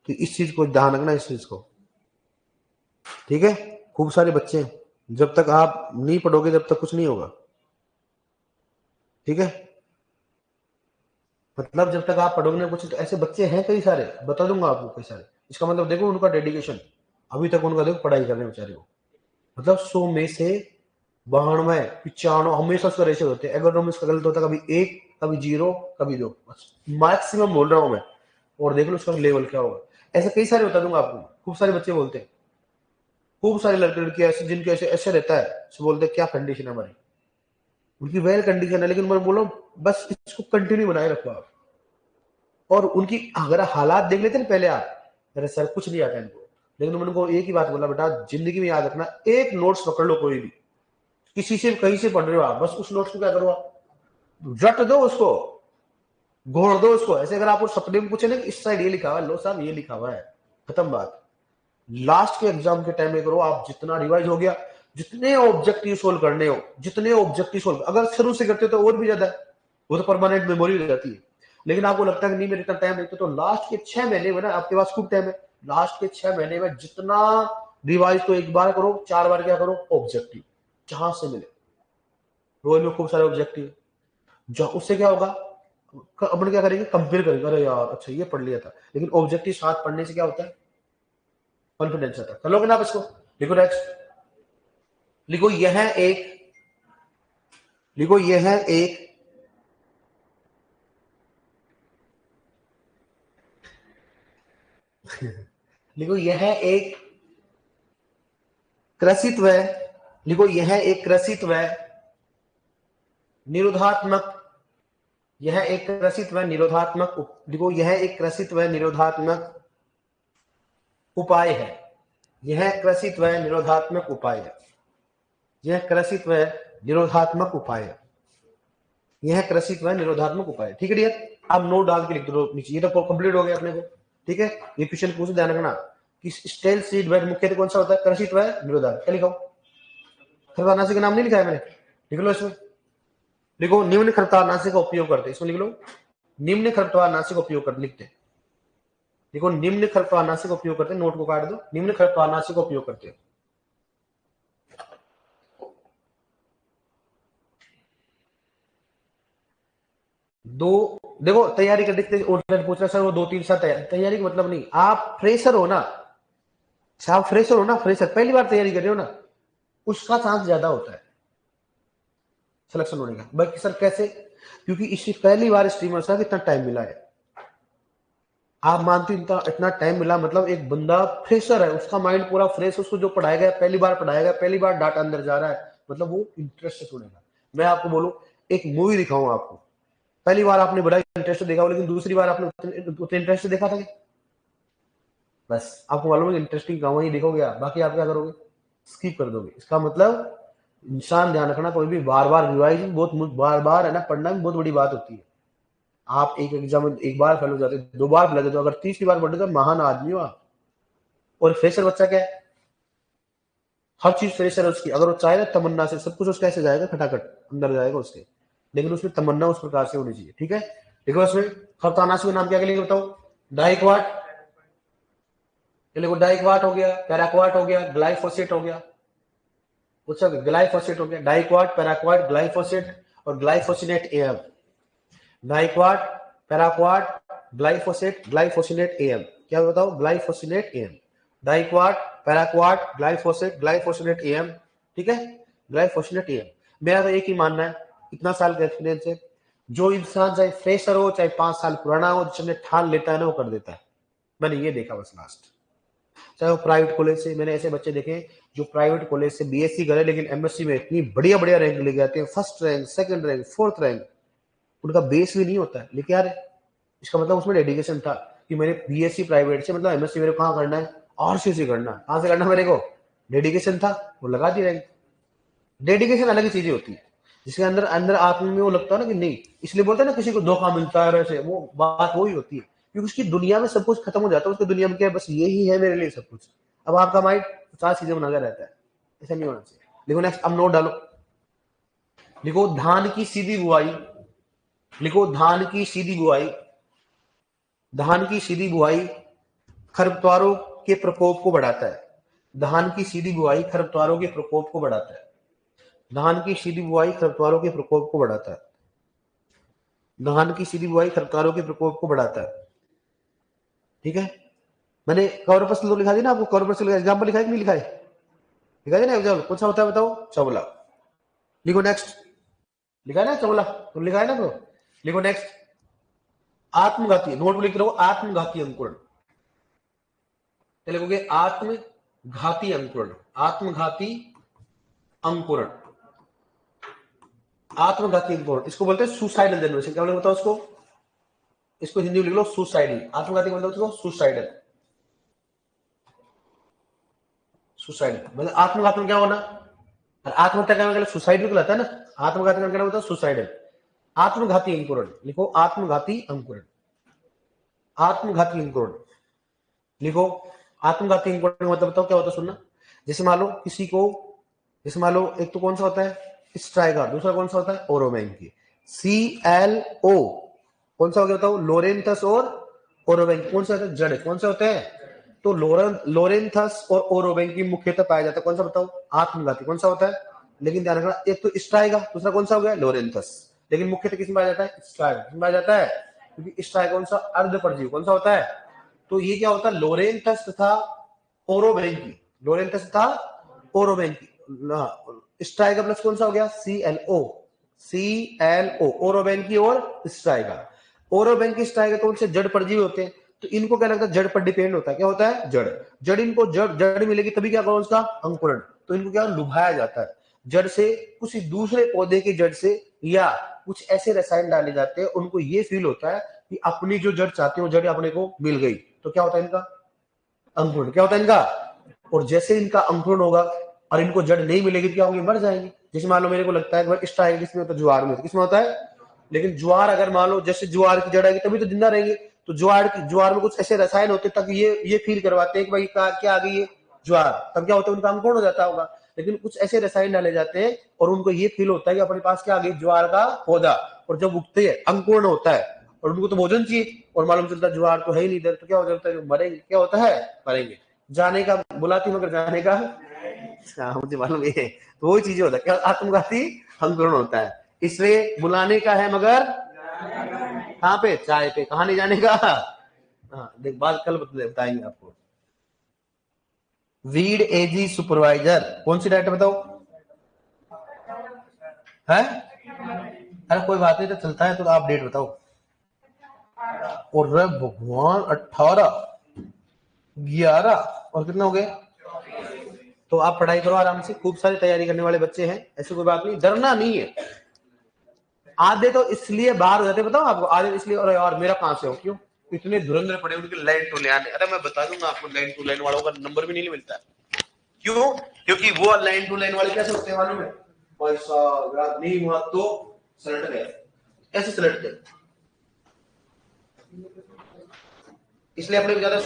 तो इस चीज को ध्यान रखना, इस चीज को, ठीक है। खूब सारे बच्चे हैं, जब तक आप नहीं पढ़ोगे जब तक कुछ नहीं होगा, ठीक है। मतलब जब तक आप पढ़ोगे ना कुछ, तो ऐसे बच्चे हैं कई सारे, बता दूंगा आपको कई सारे। इसका मतलब देखो उनका डेडिकेशन, अभी तक उनका देखो पढ़ाई कर रहे हैं बेचारे को, मतलब 100 में से 92 95 हमेशा उसका रेशियो होते हैं, अगर उसका गलत होता है कभी 1 कभी 0 कभी 2, मैक्सिमम बोल रहा हूं मैं, और देख लो उसका लेवल क्या होगा। ऐसे कई सारे बता दूंगा आपको, खूब सारे बच्चे बोलते हैं, खूब सारे लड़के लड़कियां ऐसे जिनके ऐसे ऐसे रहता है, तो बोलते हैं क्या कंडीशन है हमारी, उनकी वेल कंडीशन है, लेकिन मैं बोलो बस इसको कंटिन्यू बनाए रखो आप। और उनकी अगर हालात देख लेते ना पहले आप, मेरे सर कुछ नहीं आता इनको, लेकिन मैंने उनको एक ही बात बोला, बेटा जिंदगी में याद रखना, एक नोट्स पकड़ लो कोई भी, किसी से कहीं से पढ़ रहे हो आप, बस उस नोट्स को क्या करो आप, रट दो उसको, घोड़ दो उसको। ऐसे अगर आपको सपने में पूछे ना इस साइड ये लिखा हुआ है, लो साहब ये लिखा हुआ है, खत्म बात। लास्ट के एग्जाम के टाइम में करो आप, जितना रिवाइज हो गया, जितने ऑब्जेक्टिव सोल्व करने हो, जितने ऑब्जेक्टिव सोल्व, अगर शुरू से करते हो तो और भी ज्यादा, वो तो परमानेंट मेमोरी हो जाती है। लेकिन आपको लगता है कि नहीं मेरे इतना टाइम नहीं, तो लास्ट के 6 महीने में ना आपके पास खूब टाइम है, लास्ट के 6 महीने में जितना रिवाइज तो एक बार करो, 4 बार क्या करो ऑब्जेक्टिव, जहां से मिले, रोज में खूब सारे ऑब्जेक्टिव, जो उससे क्या होगा, अपन क्या करेंगे, कंपेयर करेंगे, अरे यार अच्छा ये पढ़ लिया था। लेकिन ऑब्जेक्टिव साथ पढ़ने से क्या होता है, कॉन्फिडेंस आता है। चलोगे ना आप इसको, लिखो नेक्स्ट, लिखो यह एक, लिखो यह एक लिखो यह एक कृषित्व है, लिखो यह एक कृषित्व है निरोधात्मक, यह एक कृषित्व है निरोधात्मक, लिखो यह एक कृषित्व है निरोधात्मक उपाय है, यह कृषित्व है निरोधात्मक उपाय है, यह कृषित्व है निरोधात्मक उपाय है, यह कृषित्व है निरोधात्मक उपाय। ठीक है डियर, आप नोट डाल के लिख दो नीचे, ये तो कंप्लीट हो गया अपने को। ठीक है, ये क्वेश्चन पूछ ध्यान रखना कि स्टेल सीड बेड मुख्यतः कौन सा होता है, कृषित्व है निरोधात्मक। क्या लिखा, खरपातनाशी का नाम नहीं लिखा है मैंने, लिख लो इसमें, लिखो निम्न खरपतवारनाशी का उपयोग करते, इसमें लिख लो निम्न खरपतवारनाशी का उपयोग करते, लिखते देखो निम्न खरपतवारनाशी का उपयोग करते, नोट को काट दो, निम्न खरपतवारनाशी का उपयोग करते हैं। दो, देखो तैयारी कर देखते ऑनलाइन पूछ रहा सर वो 2-3 साल तैयारी का मतलब नहीं, आप फ्रेशर हो ना, आप फ्रेशर हो ना, फ्रेशर पहली बार तैयारी कर रहे हो ना, उसका चांस ज्यादा होता है सिलेक्शन होने का। बाकी सर कैसे, क्योंकि इसी पहली बार स्ट्रीमर साहब इतना टाइम मिला है, आप मानते हो इतना इतना टाइम मिला, मतलब एक बंदा फ्रेशर है, उसका माइंड पूरा फ्रेश, उसको जो पढ़ाया गया पहली बार पढ़ाया गया, पहली बार डाटा अंदर जा रहा है, मतलब वो इंटरेस्ट से सुनेगा। मैं आपको बोलूं, एक मूवी दिखाऊं आपको, पहली बार आपने बड़ा इंटरेस्ट देखा हो, लेकिन दूसरी बार आपने उतने इंटरेस्ट से देखा था क्या, बस आपको मालूम है इंटरेस्टिंग कहां वही देखोगे आप, बाकी आप क्या करोगे, स्किप कर दोगे। इसका मतलब इंसान ध्यान रखना, कोई भी बार बार रिवाइज बहुत, बार बार है ना पढ़ना भी बहुत बड़ी बात होती है। आप एक एग्जाम एक बार फेल हो जाते, 2 बार फेल हो जाते, अगर तीसरी बार पढ़ते तो महान आदमी हो आप। और फ्रेशर बच्चा क्या है, हर चीज फ्रेशर है उसकी, अगर वो चाहे ना तमन्ना से सब कुछ उसका ऐसे जाएगा, खटाखट अंदर जाएगा उसके, लेकिन उसमें तमन्ना उस प्रकार से होनी चाहिए। ठीक है, देखो इसमें खरतानाशी का नाम क्या लिखे बताओ, डाइक्वाट, डाइक्वाट हो गया, पैराक्वाट हो गया, ग्लाइफोसेट हो गया, अच्छा ग्लाइफोसेट हो गया, डाइक्वाट पैराक्वाट ग्लाइफोसेट और glufosinate M, diquat paraquat glyphosate glufosinate M, क्या बताओ, glufosinate M, diquat paraquat glyphosate glufosinate M. ठीक है, ग्लाइफोसिनेट एम। मेरा तो एक ही मानना है, इतना साल का एक्सपीरियंस है, जो इंसान चाहे फ्रेशर हो चाहे 5 साल पुराना हो, जिसने ठान लेता है ना वो कर देता है, मैंने ये देखा बस लास्ट। चाहे वो प्राइवेट कॉलेज से, मैंने ऐसे बच्चे देखे जो प्राइवेट कॉलेज से बीएससी करे लेकिन एमएससी में इतनी बढ़िया बढ़िया रैंक लेके आते हैं, first rank, second rank, fourth rank, उनका बेस भी नहीं होता है, लेकिन यार इसका मतलब उसमें डेडिकेशन था कि मैंने बीएससी प्राइवेट से, मतलब एमएससी मेरे को कहाँ करना है, आरसी से करना है, कहाँ से करना मेरे को, डेडिकेशन था, वो लगा दी रैंक। डेडिकेशन अलग ही चीजें होती है, जिसके अंदर अंदर आत्मा में वो लगता है ना कि नहीं, इसलिए बोलते हैं ना किसी को धोखा मिलता है वैसे, वो बात वही होती है, क्योंकि उसकी दुनिया में सब कुछ खत्म हो जाता है, उसकी दुनिया में क्या है, बस यही है मेरे लिए सब कुछ। अब आपका माइंड 50 चीजें बनाकर रहता है, ऐसा नहीं होना चाहिए। लिखो नेक्स्ट, अब नोट डालो, लिखो धान की सीधी बुआई, लिखो धान की सीधी बुआई, धान की सीधी बुआई खरपतवारों के प्रकोप को बढ़ाता है, धान की सीधी बुआई खरपतवारों के प्रकोप को बढ़ाता है, धान की सीधी बुआई खरपतवारों के प्रकोप को बढ़ाता है, धान की सीधी बुआई खरपतवारों के प्रकोप को बढ़ाता है। ठीक है, मैंने कवर पर तो लिखा दिया ना आपको, कवर पर एग्जाम्पल लिखा है कि नहीं लिखा है, लिखा है ना एग्जाम्पल, कौन सा होता है बताओ, चवला। लिखो नेक्स्ट, लिखा है ना चवला, तो लिखा है ना, तो लिखो नेक्स्ट, आत्मघाती, नोट लिख रहे हो, आत्मघाती अंकुरण, लिखोगे आत्मघाती अंकुरण, आत्मघाती अंकुरण, आत्मघाती अंकुरण, इसको बोलते हैं सुसाइडल जनरेशन। क्या बोले बताओ उसको, इसको हिंदी में लिख लो सुसाइडल, आत्मघाती मतलब उसको सुसाइडल। सुसाइड मतलब आत्मघात में क्या होना, और आत्महत्या करने के लिए सुसाइड भी कहलाता है ना, आत्मघाती करने का होता है सुसाइडल। आत्मघाती अंकुरण लिखो, आत्मघाती अंकुरण, आत्मघाती अंकुरण लिखो। आत्मघाती अंकुरण मतलब बताओ क्या होता है, सुनना। जैसे मान लो किसी को, जैसे मान लो एक तो कौन सा होता है स्ट्राइगर, दूसरा कौन सा होता है ओरोबेंकी, CLO कौन सा हो गया बताओ, लोरेंथस और ओरोबेंकी कौन सा होता है जड़, कौन सा होता है, तो लोरेंथस और ओरोबेंकी मुख्यतः पाया जाता है, कौन सा बताओ आत्मघाती कौन सा होता है। लेकिन ध्यान रखना एक तो स्ट्राइगा, दूसरा कौन सा हो गया लोरेंथस, लेकिन मुख्यतः किसमें पाया जाता है स्ट्राइगा, किसमें पाया जाता है, क्योंकि स्ट्राइगा कौन सा अर्ध परजीवी कौन सा होता है। तो ये क्या होता है लोरेंथस तथा ओरोबेंकी, लोरेंथस तथा ओरोबेंकी, स्ट्राइगा प्लस कौन सा हो गया CLO, CLO ओरोबेंकी और स्ट्राइगा। ओरोबेंकी स्ट्राइगा कौन से जड़ परजीवी होते हैं, तो इनको क्या लगता है जड़ पर डिपेंड होता है, क्या होता है जड़, जड़ इनको जड़ जड़ मिलेगी तभी क्या करो उसका अंकुरण, तो इनको क्या लुभाया जाता है जड़ से, किसी दूसरे पौधे की जड़ से, या कुछ ऐसे रसायन डाले जाते हैं उनको ये फील होता है कि अपनी जो जड़ चाहते हैं वो जड़ अपने को मिल गई, तो क्या होता है इनका अंकुरण, क्या होता है इनका। और जैसे इनका अंकुरण होगा और इनको जड़ नहीं मिलेगी तो क्या होंगे मर जाएंगे। जैसे मान लो मेरे को लगता है कि स्ट्राइक किसमें होता है ज्वार में, किसमें होता है, लेकिन ज्वार अगर मान लो जैसे ज्वार की जड़ आएगी तभी तो जिंदा रहेंगे, तो ज्वार में कुछ ऐसे रसायन होते हैं ताकि ये फील करवाते हैं कि भाई क्या आ गई है ज्वार, तब क्या होता है उनका अंकुरण हो जाता होगा। लेकिन कुछ ऐसे रसायन डाले जाते हैं और उनको ये फील होता है कि अपने पास क्या आ गई ज्वार का पौधा, और जब उगते हैं अंकुरण होता है और उनको तो भोजन चाहिए और मालूम चलता है ज्वार तो है ही नहीं इधर, तो क्या हो जाता है मरेंगे, क्या होता है मरेंगे। जाने का बुलाती मगर जाने का, हाँ मुझे मालूम है, तो वही चीजें होता है क्या आत्मघाती अंकुरण होता है। इसलिए बुलाने का है मगर कहाँ पे चाय पे, कहाँ नहीं जाने का। हाँ देख बात कल बताएंगे आपको। वीड एजी सुपरवाइजर कौन सी डायरेक्ट बताओ है, अरे कोई बात नहीं तो चलता है, तो आप डेट बताओ। और भगवान 18 11 और कितना हो गए, तो आप पढ़ाई करो आराम से, खूब सारी तैयारी करने वाले बच्चे हैं, ऐसी कोई बात नहीं, डरना नहीं है। आधे तो इसलिए बाहर हो जाते बताओ आपको, आधे इसलिए अरे यार मेरा कहां से हो, क्यों इतने धुरंधर पड़े उनके लाइन टू लाइन, अरे मैं बता दूंगा आपको लाइन टू लाइन वालों का नंबर भी नहीं मिलता, क्यों, क्योंकि वो लाइन टू लाइन वाले कैसे होते हैं मालूम है, पैसा याद नहीं हुआ तो सलट गए, ऐसे सलट गए, इसलिए अपने ज्यादा